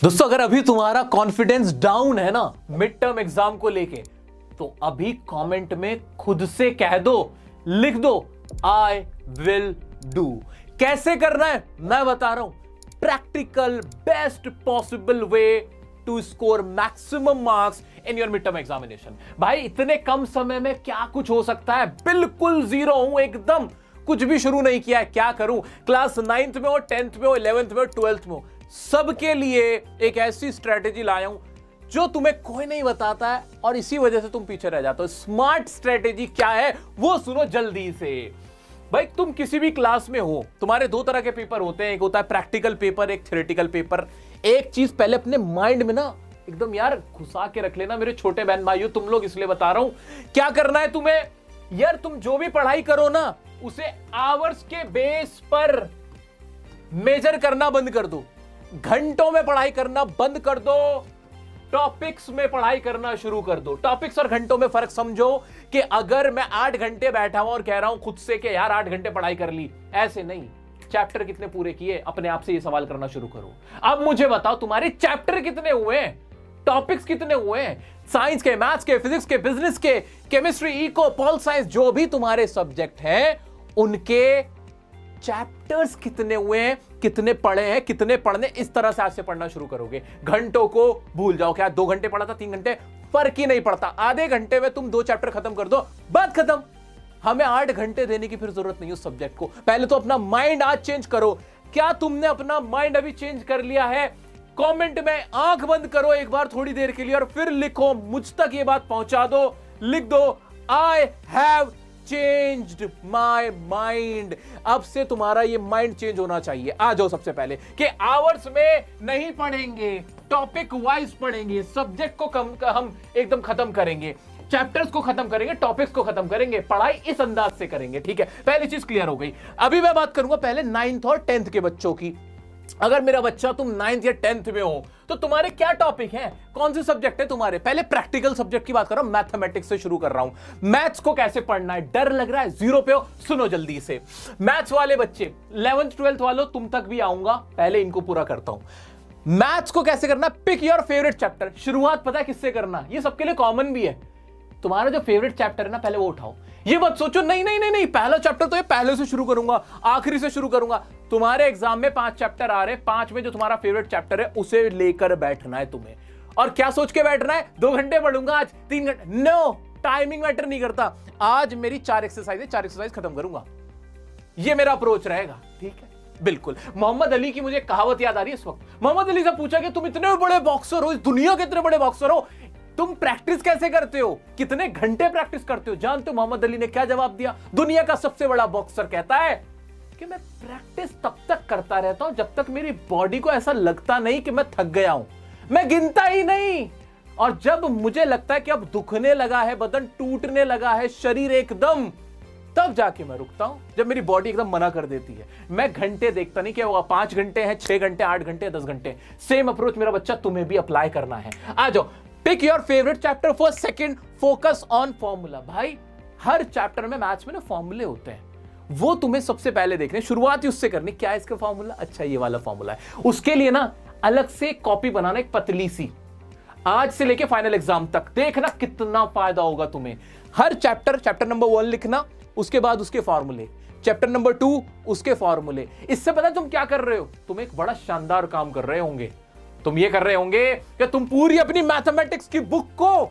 दोस्तों अगर अभी तुम्हारा कॉन्फिडेंस डाउन है ना मिड टर्म एग्जाम को लेके, तो अभी कमेंट में खुद से कह दो, लिख दो आई विल डू। कैसे करना है मैं बता रहा हूं, practical best possible way to score maximum marks in your mid term examination. भाई इतने कम समय में क्या कुछ हो सकता है, बिल्कुल जीरो हूं, एकदम कुछ भी शुरू नहीं किया है। क्या करूं, क्लास 9th में हो, 10th में हो, 11th में हो, 12th में हो, सबके लिए एक ऐसी स्ट्रेटेजी लाया हूं जो तुम्हें कोई नहीं बताता है और इसी वजह से तुम पीछे रह जाते हो। स्मार्ट स्ट्रेटेजी क्या है वो सुनो जल्दी से। भाई तुम किसी भी क्लास में हो, तुम्हारे दो तरह के पेपर होते हैं, एक होता है प्रैक्टिकल पेपर, एक थ्योरेटिकल पेपर। एक चीज पहले अपने माइंड में ना एकदम यार घुसा के रख लेना मेरे छोटे बहन भाइयों, तुम लोग, इसलिए बता रहा हूं क्या करना है तुम्हें। यार तुम जो भी पढ़ाई करो ना उसे आवर्स के बेस पर मेजर करना बंद कर दो, घंटों में पढ़ाई करना बंद कर दो, टॉपिक्स में पढ़ाई करना शुरू कर दो। टॉपिक्स और घंटों में फर्क समझो कि अगर मैं 8 घंटे बैठा हूं और कह रहा हूं खुद से कि यार 8 घंटे पढ़ाई कर ली, ऐसे नहीं। चैप्टर कितने पूरे किए, अपने आप से ये सवाल करना शुरू करो। अब मुझे बताओ तुम्हारे चैप्टर कितने हुए हैं, टॉपिक्स कितने हुए हैं, साइंस के, मैथ्स के, फिजिक्स के, बिजनेस के, केमिस्ट्री, इको, पॉल साइंस, जो भी तुम्हारे सब्जेक्ट हैं उनके चैप्टर्स कितने हुए हैं, कितने पढ़े हैं, कितने पढ़ने। इस तरह से आज से पढ़ना शुरू करोगे। घंटों को भूल जाओ, क्या 2 घंटे पढ़ा था, 3 घंटे, फर्क ही नहीं पड़ता। आधे घंटे में तुम 2 चैप्टर खत्म कर दो, बात खत्म। हमें 8 घंटे देने की फिर जरूरत नहीं उस सब्जेक्ट को। पहले तो अपना माइंड आज चेंज करो। क्या तुमने अपना माइंड अभी चेंज कर लिया है? कमेंट में आंख बंद करो एक बार थोड़ी देर के लिए और फिर लिखो, मुझ तक ये बात पहुंचा दो, लिख दो I have changed my mind. अब से तुम्हारा ये माइंड चेंज होना चाहिए। आ जाओ सबसे पहले कि आवर्स में नहीं पढ़ेंगे, टॉपिक वाइज पढ़ेंगे, सब्जेक्ट को हम एकदम खत्म करेंगे, चैप्टर्स को खत्म करेंगे, टॉपिक्स को खत्म करेंगे, पढ़ाई इस अंदाज से करेंगे। ठीक है, पहली चीज क्लियर हो गई। अभी मैं बात करूंगा पहले 9th और 10th के बच्चों की। अगर मेरा बच्चा तुम 9th या 10th में हो तो तुम्हारे क्या टॉपिक हैं, कौन से सब्जेक्ट है तुम्हारे। पहले प्रैक्टिकल सब्जेक्ट की बात कर रहा हूं, मैथमेटिक्स से शुरू कर रहा हूं। मैथ्स को कैसे पढ़ना है, डर लग रहा है, जीरो पे हो, सुनो जल्दी से। मैथ्स वाले बच्चे 11th 12th वालों, तुम तक भी आऊंगा, पहले इनको पूरा करता हूं। मैथ्स को कैसे करना, पिक योर फेवरेट चैप्टर। शुरुआत पता है किससे करना, ये सबके लिए कॉमन भी है। तुम्हारा जो फेवरेट चैप्टर है ना पहले वो उठाओ। ये मत सोचो नहीं नहीं नहीं नहीं पहला चैप्टर तो ये पहले से शुरू करूंगा, आखिरी से शुरू करूंगा। तुम्हारे एग्जाम में 5 चैप्टर आ रहे हैं, 5 में जो तुम्हारा फेवरेट चैप्टर है उसे लेकर बैठना है तुम्हें। और क्या सोच के बैठना है, 2 घंटे पढ़ूंगा आज, 3 घंटे, नो, टाइमिंग मैटर नहीं करता। आज मेरी 4 एक्सरसाइज है, 4 एक्सरसाइज खत्म करूंगा, ये मेरा अप्रोच रहेगा। ठीक है, बिल्कुल। मोहम्मद अली की मुझे कहावत याद आ रही है इस वक्त। मोहम्मद अली से पूछा कि तुम इतने बड़े बॉक्सर हो, इस दुनिया के इतने बड़े बॉक्सर हो, तुम प्रैक्टिस कैसे करते हो, कितने घंटे प्रैक्टिस करते हो। जानते हो मोहम्मद अली ने क्या जवाब दिया? दुनिया का सबसे बड़ा बॉक्सर कहता है कि मैं प्रैक्टिस तब तक करता रहता हूं जब तक मेरी बॉडी को ऐसा लगता नहीं कि मैं थक गया हूं, मैं गिनता ही नहीं। और जब मुझे लगता है कि अब दुखने लगा है, बदन टूटने लगा है, शरीर एकदम, तब जाके मैं रुकता हूं, जब मेरी बॉडी एकदम मना कर देती है। मैं घंटे देखता नहीं, क्या होगा 5 घंटे हैं, 6 घंटे, 8 घंटे, 10 घंटे। सेम अप्रोच मेरा बच्चा तुम्हें भी अप्लाई करना है। आ जाओ, pick your favourite chapter for second, focus on formula. भाई हर चैप्टर में मैथ्स में ना फॉर्मूले होते हैं, वो तुम्हें सबसे पहले देखने, शुरुआत ही उससे करनी। क्या है इसका फॉर्मूला? अच्छा ये वाला फॉर्मूला है। उसके लिए ना अलग से कॉपी बनाना, एक पतली सी, आज से लेके फाइनल एग्जाम तक, देखना कितना फायदा होगा तुम्हें। हर चैप्टर नंबर 1 लिखना, उसके बाद उसके फॉर्मूले, चैप्टर नंबर 2 उसके फॉर्मूले। इससे पता है तुम क्या कर रहे हो? तुम एक बड़ा शानदार काम कर रहे होंगे। तुम ये कर रहे होंगे कि तुम पूरी अपनी मैथमेटिक्स की बुक को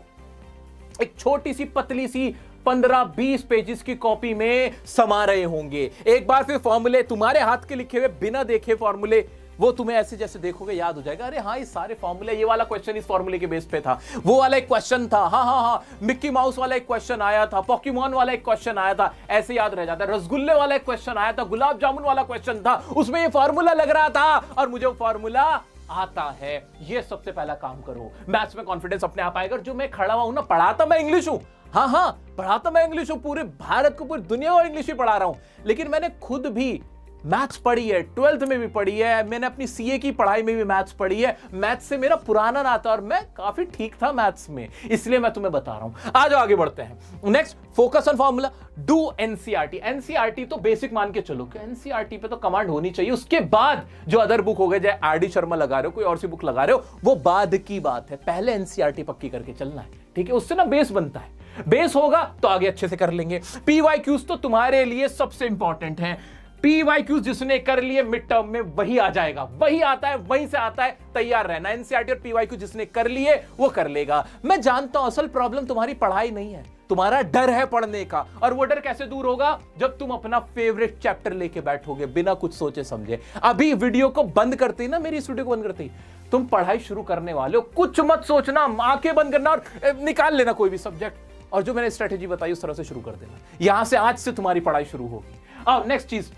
एक छोटी सी पतली सी 15-20 पेजेस की कॉपी में समा रहे होंगे। एक बार फिर फॉर्मूले तुम्हारे हाथ के लिखे हुए, बिना देखे फॉर्मूले, वो तुम्हें ऐसे जैसे देखोगे याद हो जाएगा। अरे हाँ, ये सारे फॉर्मूले, ये वाला क्वेश्चन इस फॉर्मूले के बेस पे था, वो वाला एक क्वेश्चन था, हाँ हाँ हाँ, मिक्की माउस वाला एक क्वेश्चन आया था, पॉकीमॉन वाला एक क्वेश्चन आया था, ऐसे याद रह जाता है। रसगुल्ले वाला एक क्वेश्चन आया था, गुलाब जामुन वाला क्वेश्चन था, उसमें ये फॉर्मूला लग रहा था और मुझे वो फॉर्मूला आता है। ये सबसे पहला काम करो, मैथ्स में कॉन्फिडेंस अपने आप आएगा। जो मैं खड़ा हुआ हूं ना, पढ़ाता मैं इंग्लिश हूं, हाँ हाँ पढ़ाता मैं इंग्लिश हूं, पूरे भारत को, पूरी दुनिया को इंग्लिश ही पढ़ा रहा हूं, लेकिन मैंने खुद भी मैथ्स पढ़ी है, 12th में भी पढ़ी है, मैंने अपनी सीए की पढ़ाई में भी मैथ्स पढ़ी है, मैथ्स से मेरा पुराना नाता और मैं काफी ठीक था मैथ्स में, इसलिए मैं तुम्हें बता रहा हूं। आज आगे बढ़ते हैं। Next, focus on formula, do NCERT. NCERT तो बेसिक मान के चलो कि एनसीईआरटी पे तो कमांड होनी चाहिए, उसके बाद जो अदर बुक हो गए, जैसे आरडी शर्मा लगा रहे हो, कोई और सी बुक लगा रहे हो, वो बाद की बात है, पहले एनसीईआरटी पक्की करके चलना है, ठीक है? उससे ना बेस बनता है, बेस होगा तो आगे अच्छे से कर लेंगे। पीवाईक्यूज तो तुम्हारे लिए सबसे इंपॉर्टेंट है। पीवाईक्यूज जिसने कर लिए मिड टर्म में वही आ जाएगा, वही आता है, वहीं से आता है, तैयार रहना। एनसीईआरटी और पीवाईक्यू जिसने कर लिए वो कर लेगा। मैं जानता हूं असल प्रॉब्लम तुम्हारी पढ़ाई नहीं है, तुम्हारा डर है पढ़ने का, और वो डर कैसे दूर होगा? जब तुम अपना फेवरेट चैप्टर लेके बैठोगे बिना कुछ सोचे समझे। अभी वीडियो को बंद करते ही ना, मेरी इस वीडियो को बंद करते ही तुम पढ़ाई शुरू करने वाले हो, कुछ मत सोचना, आंखें बंद करना और निकाल लेना कोई भी सब्जेक्ट, और जो मैंने स्ट्रेटेजी बताई उस तरह से शुरू कर देना। यहां से आज से तुम्हारी पढ़ाई शुरू होगी। अब नेक्स्ट चीज,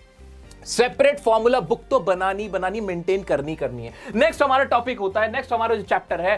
सेपरेट फॉर्मूला बुक तो बनानी मेंटेन करनी है। नेक्स्ट हमारा टॉपिक होता है, नेक्स्ट हमारा जो चैप्टर है,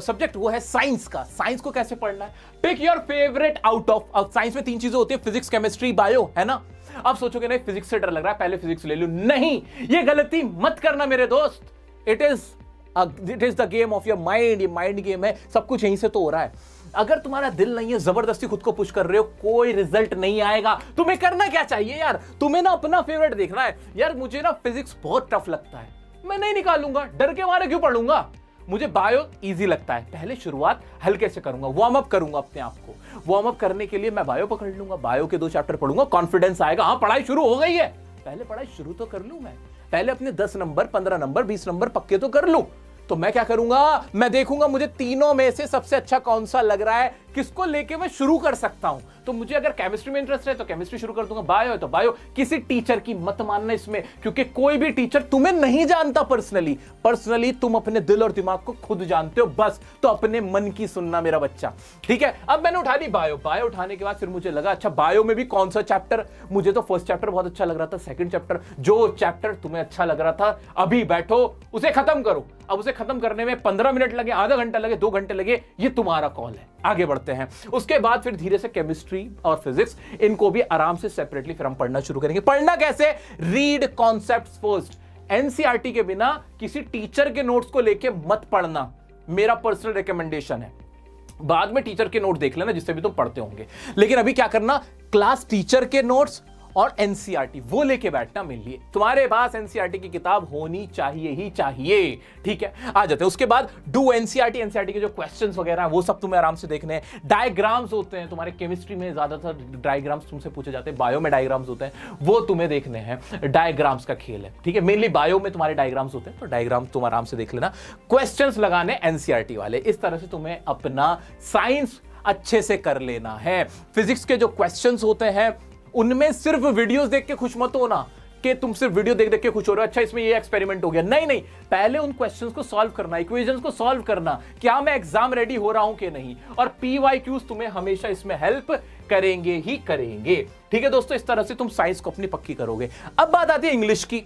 सब्जेक्ट वो है साइंस का। साइंस को कैसे पढ़ना है? Pick your favourite out of. Science में 3 चीजें होती है, फिजिक्स, केमिस्ट्री, बायो, है ना? अब सोचोगे नहीं फिजिक्स से डर लग रहा है, पहले फिजिक्स ले लूं। नहीं, ये गलती मत करना मेरे दोस्त। It is the game of your mind. ये माइंड गेम है, सब कुछ यहीं से तो हो रहा है। अगर तुम्हारा दिल नहीं है, जबरदस्ती खुद को पुश कर रहे हो, कोई रिजल्ट नहीं आएगा। तुम्हें करना क्या चाहिए यार? तुम्हें ना अपना फेवरेट देखना है। यार मुझे ना फिजिक्स बहुत टफ लगता है, मैं नहीं निकालूंगा, डर के मारे क्यों पढ़ूंगा? मुझे बायो इजी लगता है, पहले शुरुआत हल्के से करूंगा, वार्म अप करूंगा अपने आप को। वार्म अप करने के लिए मैं बायो पकड़ लूंगा, बायो के 2 चैप्टर पढ़ूंगा, कॉन्फिडेंस आएगा, हाँ पढ़ाई शुरू हो गई है। पहले पढ़ाई शुरू तो कर लूं मैं, पहले अपने 10 नंबर, 15 नंबर, 20 नंबर पक्के तो कर लूं। तो मैं क्या करूंगा? मैं देखूंगा मुझे तीनों में से सबसे अच्छा कौन सा लग रहा है, किसको लेके मैं शुरू कर सकता हूं। तो मुझे अगर केमिस्ट्री में इंटरेस्ट है तो केमिस्ट्री शुरू कर दूंगा, बायो है तो बायो। किसी टीचर की मत मानना इसमें, क्योंकि कोई भी टीचर तुम्हें नहीं जानता पर्सनली तुम अपने दिल और दिमाग को खुद जानते हो, बस। तो अपने मन की सुनना मेरा बच्चा, ठीक है? अब मैंने उठा ली बायो। बायो उठाने के बाद फिर मुझे लगा अच्छा बायो में भी कौन सा चैप्टर, मुझे तो फर्स्ट चैप्टर बहुत अच्छा लग रहा था, सेकंड चैप्टर, जो चैप्टर तुम्हें अच्छा लग रहा था अभी बैठो उसे खत्म करो। अब उसे खत्म करने में 15 मिनट लगे, आधा घंटा लगे, 2 घंटे लगे, ये तुम्हारा कॉल है। आगे बढ़ते हैं। उसके बाद फिर धीरे से केमिस्ट्री और फिजिक्स, इनको भी आराम से सेपरेटली फिर हम पढ़ना शुरू करेंगे। पढ़ना कैसे? Read concepts first. एनसीईआरटी के बिना किसी टीचर के नोट्स को लेके मत पढ़ना, मेरा पर्सनल रिकमेंडेशन है। बाद में टीचर के नोट देख लेना जिससे भी तुम पढ़ते होंगे, लेकिन अभी क्या करना? क्लास टीचर के नोट्स और एनसीईआरटी वो लेके बैठना मेरे लिए। तुम्हारे पास एनसीईआरटी की किताब होनी चाहिए ही चाहिए, ठीक है? आ जाते हैं उसके बाद डू एनसीईआरटी। एनसीईआरटी के जो क्वेश्चंस वगैरह वो सब तुम्हें आराम से देखने हैं। डायग्राम्स होते हैं तुम्हारे केमिस्ट्री में, ज्यादातर डायग्राम्स तुमसे पूछे जाते हैं, बायो में डायग्राम्स होते हैं, वो तुम्हें देखने हैं। डायग्राम्स का खेल है, ठीक है? मेनली बायो में तुम्हारे डायग्राम्स होते हैं, तो डायग्राम तुम आराम से देख लेना। क्वेश्चंस लगाने एनसीईआरटी वाले, इस तरह से तुम्हें अपना साइंस अच्छे से कर लेना है। फिजिक्स के जो क्वेश्चंस होते हैं उनमें सिर्फ वीडियोस देख के खुश मत होना कि तुम सिर्फ वीडियो देख के खुश हो रहे हो, अच्छा इसमें ये एक्सपेरिमेंट हो गया। नहीं, पहले उन क्वेश्चंस को सॉल्व करना, इक्वेशंस को सॉल्व करना, क्या मैं एग्जाम रेडी हो रहा हूं कि नहीं। और पीवाईक्यूज तुम्हें हमेशा इसमें हेल्प करेंगे ही करेंगे, ठीक है दोस्तों? इस तरह से तुम साइंस को अपनी पक्की करोगे। अब बात आती है इंग्लिश की।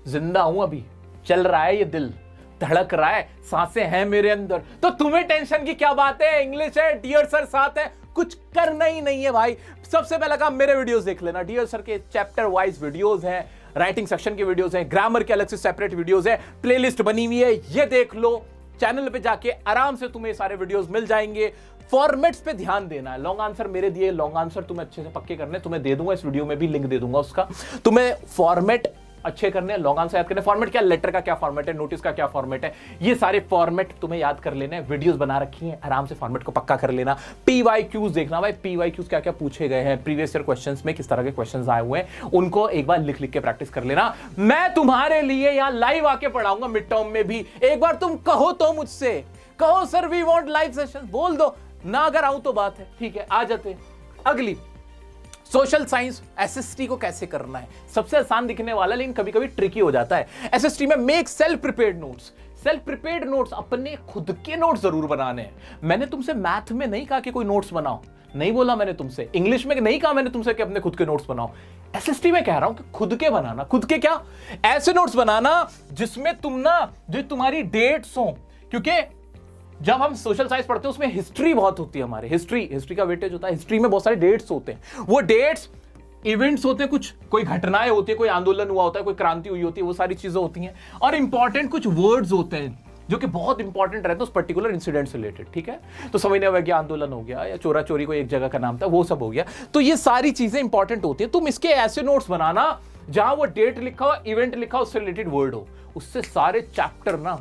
जिंदा हूं, अभी चल रहा है, ये दिल धड़क रहा है, सांसें हैं मेरे अंदर, तो तुम्हें टेंशन की क्या बात है? इंग्लिश है, डियर सर साथ है, कुछ करना ही नहीं है भाई। सबसे पहला काम मेरे वीडियोस देख लेना। डियर सर के चैप्टर वाइज वीडियोस हैं, राइटिंग सेक्शन के वीडियोस हैं, ग्रामर के अलग से सेपरेट वीडियोस हैं, प्लेलिस्ट बनी हुई है, ये देख लो। चैनल पे जाके आराम से तुम्हें सारे वीडियोस मिल जाएंगे। फॉर्मेट्स पे ध्यान देना है। लॉन्ग आंसर मेरे दिए लॉन्ग आंसर तुम्हें अच्छे से पक्के करने, तुम्हें दे दूंगा, इस वीडियो में भी लिंक दे दूंगा उसका। तुम्हें फॉर्मेट अच्छे करने, लॉन्ग आंसर याद करने। फॉर्मेट क्या, लेटर का क्या फॉर्मेट है, नोटिस का क्या फॉर्मेट है, ये सारे फॉर्मेट तुम्हें याद कर लेने हैं। वीडियोस बना रखी हैं, आराम से फॉर्मेट को पक्का कर लेना। पीवाईक्यूज देखना भाई, पीवाईक्यूज क्या क्या पूछे गए हैं, प्रीवियस ईयर क्वेश्चंस में किस तरह के क्वेश्चंस आए हुए हैं, उनको एक बार लिख के प्रैक्टिस कर लेना। मैं तुम्हारे लिए यहां लाइव आके पढ़ाऊंगा मिड टर्म में भी। एक बार तुम कहो तो मुझसे, कहो sir we want live session, बोल दो ना, अगर आऊं तो बात है, ठीक है? आ जाते अगली, सोशल साइंस। एसएसटी को कैसे करना है? सबसे आसान दिखने वाला लेकिन कभी कभी ट्रिकी हो जाता है। एसएसटी में make self prepared notes. Self prepared notes, अपने खुद के नोट्स जरूर बनाने हैं। मैंने तुमसे मैथ में नहीं कहा कि कोई नोट्स बनाओ, नहीं बोला मैंने तुमसे। इंग्लिश में नहीं कहा मैंने तुमसे कि अपने खुद के नोट्स बनाओ। एसएसटी में कह रहा हूं कि खुद के बनाना। खुद के क्या? ऐसे नोट्स बनाना जिसमें तुम ना, जो तुम्हारी डेट्स हो, क्योंकि जब हम सोशल साइंस पढ़ते हैं उसमें हिस्ट्री बहुत होती है हमारे। हिस्ट्री का वेटेज होता है, हिस्ट्री में बहुत सारे डेट्स होते हैं। वो डेट्स इवेंट्स होते हैं, कुछ कोई घटनाएं होती है, कोई आंदोलन हुआ होता है, कोई क्रांति हुई होती है, वो सारी चीजें होती हैं। और इंपॉर्टेंट कुछ वर्ड्स होते हैं जो कि बहुत इंपॉर्टेंट रहते हैं उस पर्टिकुलर इंसिडेंट से रिलेटेड, ठीक है। तो समझ नहीं आया, आंदोलन हो गया या चोरा चोरी कोई एक जगह का नाम था, वो सब हो गया। तो ये सारी चीजें इंपॉर्टेंट होती है। तुम इसके ऐसे नोट्स बनाना जहां वो डेट लिखा हो, इवेंट लिखा हो, उससे रिलेटेड वर्ड हो, उससे सारे चैप्टर ना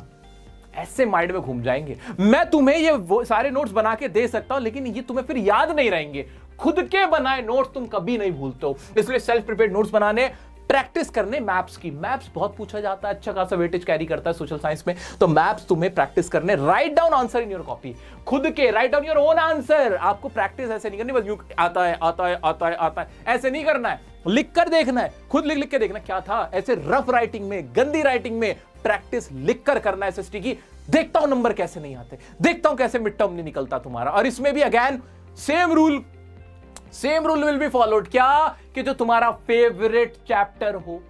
ऐसे माइंड में घूम जाएंगे। मैं तुम्हें ये सारे नोट्स बना के दे सकता हूं, लेकिन ये तुम्हें फिर याद नहीं रहेंगे। खुद के बनाए नोट्स तुम कभी नहीं भूलते हो, इसलिए सेल्फ प्रिपेयर्ड नोट्स बनाने, प्रैक्टिस करने मैप्स की। मैप्स बहुत पूछा जाता है, अच्छा खासा वेटेज कैरी करता है सोशल साइंस में, तो मैप्स तुम्हें प्रैक्टिस करने। Write down answer in your copy, खुद के write down your own answer. आपको प्रैक्टिस ऐसे नहीं करनी बस यूं आता है आता है आता है आता है, ऐसे नहीं करना है। लिख कर देखना है, खुद लिख लिख के देखना क्या था, ऐसे रफ राइटिंग में, गंदी राइटिंग में प्रैक्टिस लिख कर करना है एसएसटी की। देखता हूं नंबर कैसे नहीं आते, देखता हूं कैसे मिड टर्म नहीं निकलता तुम्हारा। और इसमें भी again same rule will be followed, क्या कि जो तुम्हारा फेवरेट चैप्टर हो,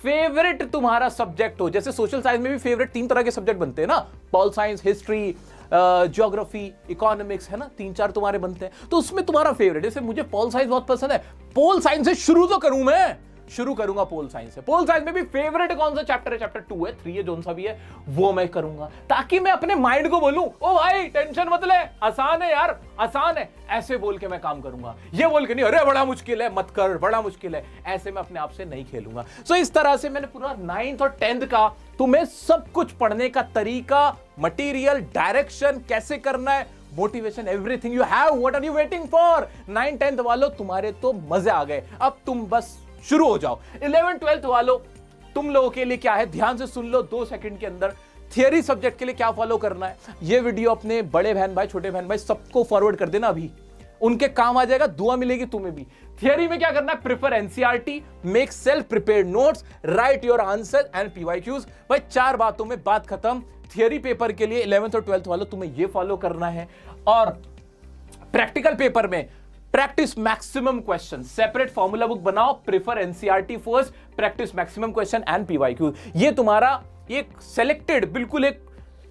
फेवरेट तुम्हारा सब्जेक्ट हो। जैसे सोशल साइंस में भी फेवरेट 3 तरह के सब्जेक्ट बनते हैं ना, pol science, history, geography, economics, है ना, 3-4 तुम्हारे बनते हैं। तो उसमें तुम्हारा फेवरेट, जैसे मुझे पॉल साइंस बहुत पसंद है, पॉल साइंस से शुरू तो करूं, मैं शुरू करूंगा पोल साइंस से। पोल साइंस में भी फेवरेट कौन सा चैप्टर है, चैप्टर 2 है, 3 है, जो सा भी है वो मैं करूंगा, ताकि मैं अपने माइंड को बोलूं, ओ भाई टेंशन मत ले, आसान है यार, आसान है, ऐसे बोल के मैं काम करूंगा। ये बोल के नहीं अरे बड़ा मुश्किल है, मत कर, बड़ा मुश्किल है, ऐसे मैं अपने आप से नहीं खेलूंगा। सो इस तरह से मैंने पूरा 9th और 10th का तुम्हें सब कुछ पढ़ने का तरीका, मटीरियल, डायरेक्शन, कैसे करना है, motivation, everything you have, what are you waiting for. 9th 10th वालों तुम्हारे तो मजे आ गए, अब तुम बस शुरू हो जाओ। 11th 12th वालों तुम लोगों के लिए क्या है, ध्यान से सुन लो 2 सेकंड के अंदर। थियरी सब्जेक्ट के लिए क्या फॉलो करना है, ये वीडियो अपने बड़े बहन भाई, छोटे बहन भाई सबको फॉरवर्ड कर देना, अभी उनके काम आ जाएगा, दुआ मिलेगी तुम्हें भी। थियरी में क्या करना है, prefer NCERT, make self prepared notes, right your answer and PYQs. भाई 4 बातों में बात खत्म। थियरी पेपर के लिए 11th और 12th वालों तुम्हें ये फॉलो करना है। और प्रैक्टिकल पेपर में practice maximum question, separate formula book बनाओ, prefer NCERT first, practice maximum question and PYQ. ये तुम्हारा एक सेलेक्टेड, बिल्कुल एक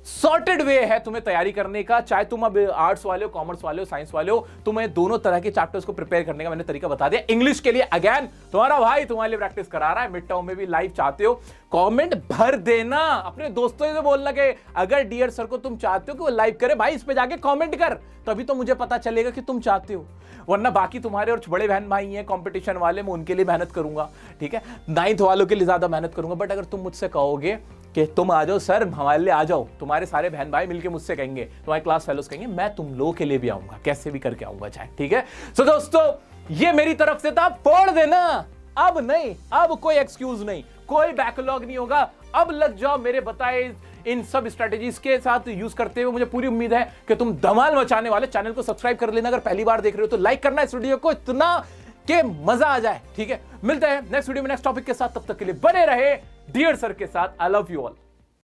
सॉर्टेड वे है तुम्हें तैयारी करने का। चाहे तुम अब आर्ट्स वाले हो, कॉमर्स वाले हो, साइंस वाले हो, तुम्हें दोनों तरह के चैप्टर्स को प्रिपेयर करने का मैंने तरीका बता दिया। इंग्लिश के लिए अगेन तुम्हारा भाई तुम्हारे लिए प्रैक्टिस करा रहा है। मिड टर्म में भी लाइव चाहते हो, कमेंट भर देना, अपने दोस्तों से बोलना कि अगर डियर सर को तुम चाहते हो कि वो लाइव करे, भाई इस पे जाके कमेंट कर, तभी तो मुझे पता चलेगा कि तुम चाहते हो। वरना बाकी तुम्हारे और बड़े बहन भाई हैं कंपटीशन वाले, मैं उनके लिए मेहनत करूंगा, ठीक है, 9th वालों के लिए ज्यादा मेहनत करूंगा। बट अगर तुम मुझसे कहोगे कि तुम आ जाओ सर हमारे लिए आ जाओ, तुम्हारे सारे बहन भाई मिलके मुझसे कहेंगे, तुम्हारे क्लास फेलोज कहेंगे, मैं तुम लोगों के लिए भी आऊंगा, कैसे भी करके आऊंगा चाहे, ठीक है। सो दोस्तों ये मेरी तरफ से था, फोड़ देना, अब नहीं, अब कोई एक्सक्यूज नहीं, कोई बैकलॉग नहीं होगा, अब लग जाओ मेरे बताए इन सब स्ट्रेटेजीज के साथ यूज करते हुए। मुझे पूरी उम्मीद है कि तुम धमाल मचाने वाले। चैनल को सब्सक्राइब कर लेना, अगर पहली बार देख रहे हो तो लाइक करना इस वीडियो को, इतना कि मजा आ जाए, ठीक है। मिलते हैं नेक्स्ट वीडियो में नेक्स्ट टॉपिक के साथ, तब तक के लिए बने रहे डियर सर के साथ। I love you all.